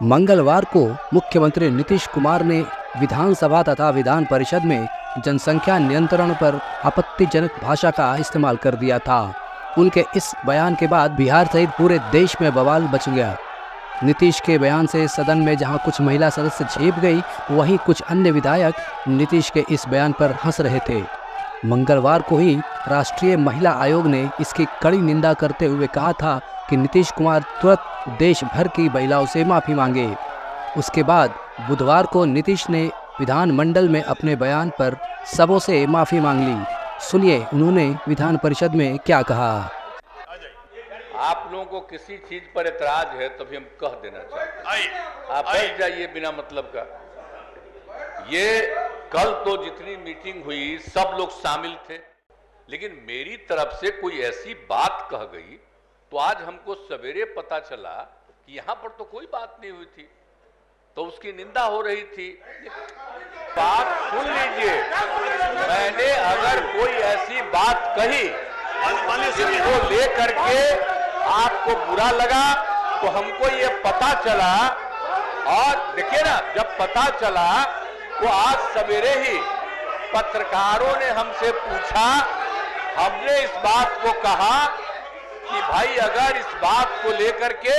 मंगलवार को मुख्यमंत्री नीतीश कुमार ने विधानसभा तथा विधान परिषद में जनसंख्या नियंत्रण पर आपत्तिजनक भाषा का इस्तेमाल कर दिया था। उनके इस बयान के बाद बिहार सहित पूरे देश में बवाल मच गया। नीतीश के बयान से सदन में जहां कुछ महिला सदस्य झेप गई, वहीं कुछ अन्य विधायक नीतीश के इस बयान पर हंस रहे थे। मंगलवार को ही राष्ट्रीय महिला आयोग ने इसकी कड़ी निंदा करते हुए कहा था कि नीतीश कुमार तुरंत देश भर की महिलाओं से माफ़ी मांगे। उसके बाद बुधवार को नीतीश ने विधानमंडल में अपने बयान पर सबों से माफ़ी मांग ली। सुनिए उन्होंने विधान परिषद में क्या कहा। आप लोगों को किसी चीज पर एतराज है तभी हम कह देना चाहते हैं। आप बैठ जाइए बिना मतलब का। ये कल तो जितनी मीटिंग हुई सब लोग शामिल थे, लेकिन मेरी तरफ से कोई ऐसी बात कह गई तो आज हमको सवेरे पता चला कि यहां पर तो कोई बात नहीं हुई थी, तो उसकी निंदा हो रही थी। बात सुन लीजिए, मैंने अगर कोई ऐसी बात कही जिसको लेकर के आपको बुरा लगा तो हमको ये पता चला, और देखिए ना, जब पता चला तो आज सवेरे ही पत्रकारों ने हमसे पूछा। हमने इस बात को कहा कि भाई अगर इस बात को लेकर के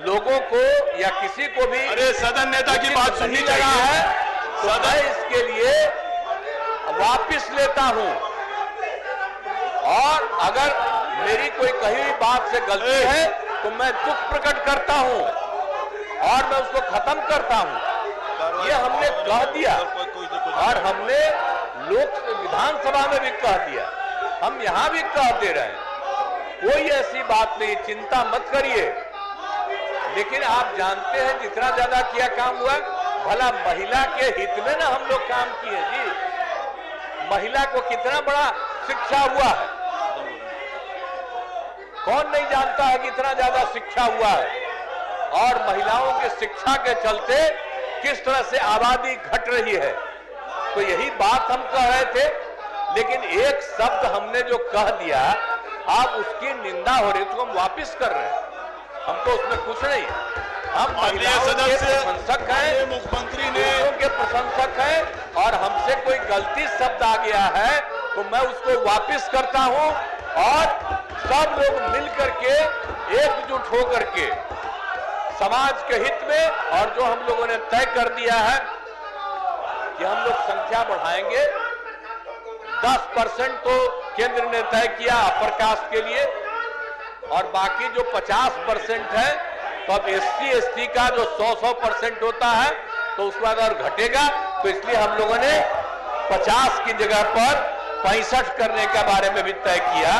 लोगों को या किसी को भी सदन नेता की बात सुननी चाहिए है तो मैं इसके लिए वापस लेता हूं, और अगर मेरी कोई कही हुई बात से गलती है तो मैं दुख प्रकट करता हूं और मैं उसको खत्म करता हूं। ये हमने कह दिया और हमने विधानसभा में भी कह दिया, हम यहां भी कह दे रहे हैं। कोई ऐसी बात नहीं, चिंता मत करिए। लेकिन आप जानते हैं जितना ज्यादा किया काम हुआ, भला महिला के हित में ना हम लोग काम किए जी। महिला को कितना बड़ा शिक्षा हुआ है, कौन नहीं जानता है कि इतना ज्यादा शिक्षा हुआ है, और महिलाओं के शिक्षा के चलते किस तरह से आबादी घट रही है। तो यही बात हम कह रहे थे, लेकिन एक शब्द हमने जो कह दिया, आप उसकी निंदा हो रही, तो हम वापिस कर रहे हैं। हमको उसमें कुछ नहीं, हम महिलाओं के प्रशंसक हैं, मुख्यमंत्री ने के प्रशंसक हैं, और हमसे कोई गलती शब्द आ गया है तो मैं उसको वापिस करता हूं, और सब लोग मिलकर के एकजुट होकर के समाज के हित में, और जो हम लोगों ने तय कर दिया है कि हम लोग संख्या बढ़ाएंगे, 10% तो केंद्र ने तय किया अपर कास्ट के लिए, और बाकी जो 50% है, तो अब SC ST का जो 100% होता है तो उसके बाद और घटेगा, तो इसलिए हम लोगों ने 50 की जगह पर 65 करने के बारे में भी तय किया।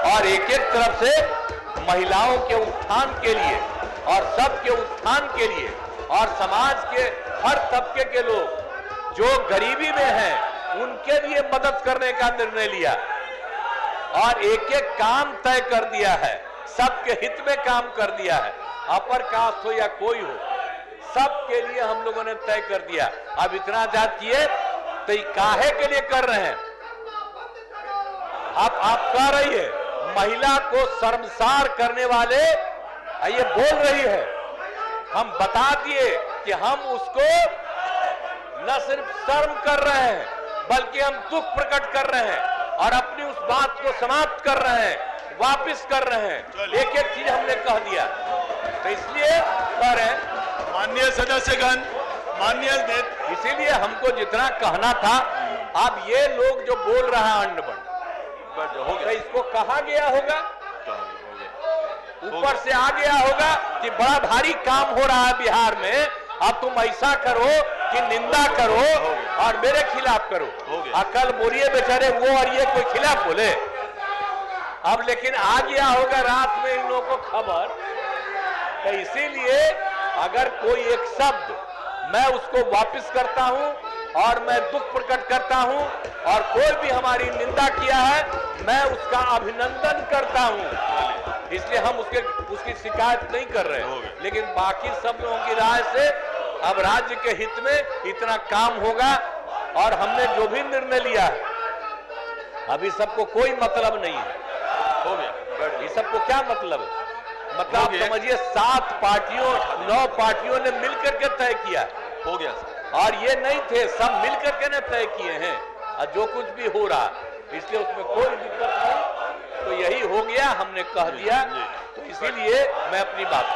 और एक एक तरफ से महिलाओं के उत्थान के लिए और सबके उत्थान के लिए और समाज के हर तबके के लोग जो गरीबी में हैं उनके लिए मदद करने का निर्णय लिया, और एक एक काम तय कर दिया है, सबके हित में काम कर दिया है। अपर कास्ट हो या कोई हो, सबके लिए हम लोगों ने तय कर दिया। अब इतना जात किए तो ये काहे के लिए कर रहे हैं? आप कह रही है महिला को शर्मसार करने वाले, ये बोल रही है। हम बता दिए कि हम उसको न सिर्फ शर्म कर रहे हैं, बल्कि हम दुख प्रकट कर रहे हैं और अपनी उस बात को समाप्त कर रहे हैं, वापिस कर रहे हैं। एक एक चीज हमने कह दिया, तो इसलिए कह रहे हैं माननीय सदस्यगण, माननीय नेता, इसीलिए हमको जितना कहना था, अब ये लोग जो बोल रहा है अंडबंड, तो इसको कहा गया होगा, ऊपर से आ गया होगा कि बड़ा भारी काम हो रहा है बिहार में, अब तुम ऐसा करो कि निंदा करो और मेरे खिलाफ करो। कल बोलिए बेचारे वो और ये कोई खिलाफ बोले, अब लेकिन आ गया होगा रात में इन लोगों को खबर। तो इसीलिए अगर कोई एक शब्द मैं उसको वापस करता हूं और मैं दुख प्रकट करता हूं, और कोई भी हमारी निंदा किया है मैं उसका अभिनंदन करता हूं, इसलिए हम उसकी शिकायत नहीं कर रहे। लेकिन बाकी सब लोगों की राय से अब राज्य के हित में इतना काम होगा, और हमने जो भी निर्णय लिया है अभी सबको कोई मतलब नहीं है। हो गया, ये सबको क्या मतलब है? मतलब आप समझिए 7 पार्टियों 9 पार्टियों ने मिलकर के तय किया, हो गया सर। और ये नहीं थे, सब मिलकर के ने तय किए हैं, और जो कुछ भी हो रहा इसलिए उसमें कोई दिक्कत नहीं। तो यही हो गया, हमने कह दिया, तो इसीलिए मैं अपनी बात